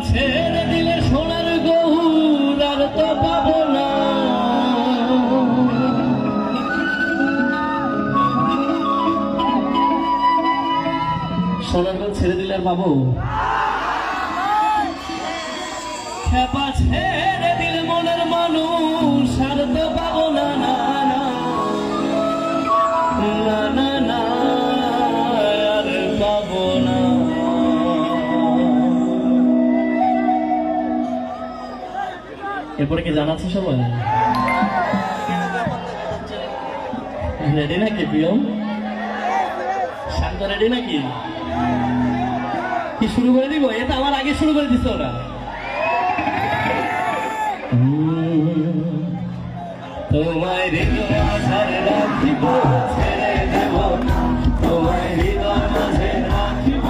ছেড়ে দিলে সোনার গৌর আর তো পাবো না। সোনার গৌর ছেড়ে দিলে আর পাবো? খেপা ছেড়ে দিলে মনের মানুষ আর তো পাবো না। না না না না না আর পাবো না। এরপরে কি জানাচ্ছে সবাই? রেডি নাকি প্রিয়ম? শান্ত রেডি নাকি? কি শুরু করে দিব? এটা আমার আগে শুরু করে দিচ্ছে ওরা। তোমায় হৃদয় মাঝে রাখিব ছেড়ে দেব না, তোমায় হৃদয় মাঝে রাখিব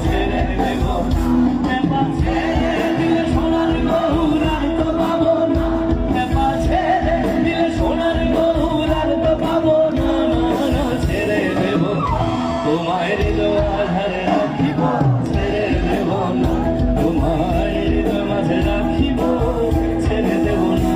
ছেড়ে দেব না। ছেড়ে দিলে সোনার গৌর আর তো পাবো না, ছেড়ে দিলে সোনার গৌর আর তো পাবো না। ছেড়ে দেব তোমায় হৃদয় মাঝে রাখিব ছেড়ে দেব না, তোমায় হৃদয় মাঝে রাখিব ছেড়ে দেব না।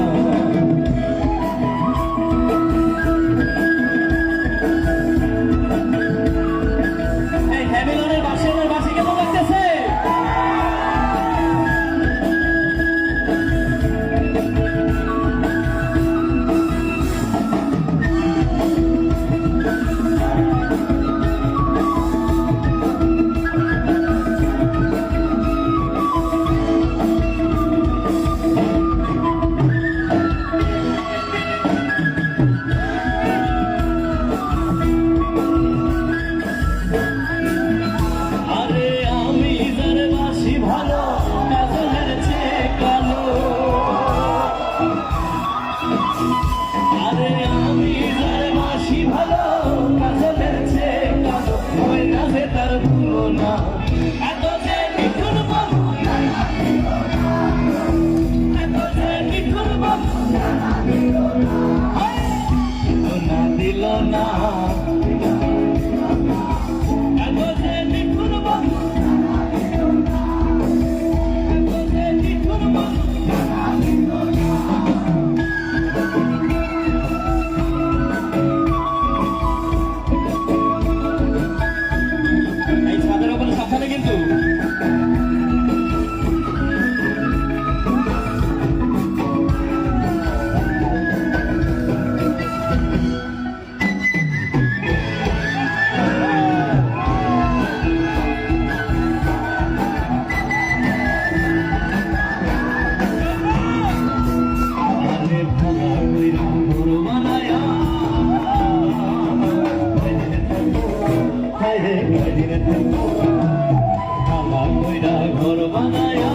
ঘর বানায়া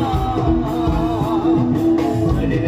রে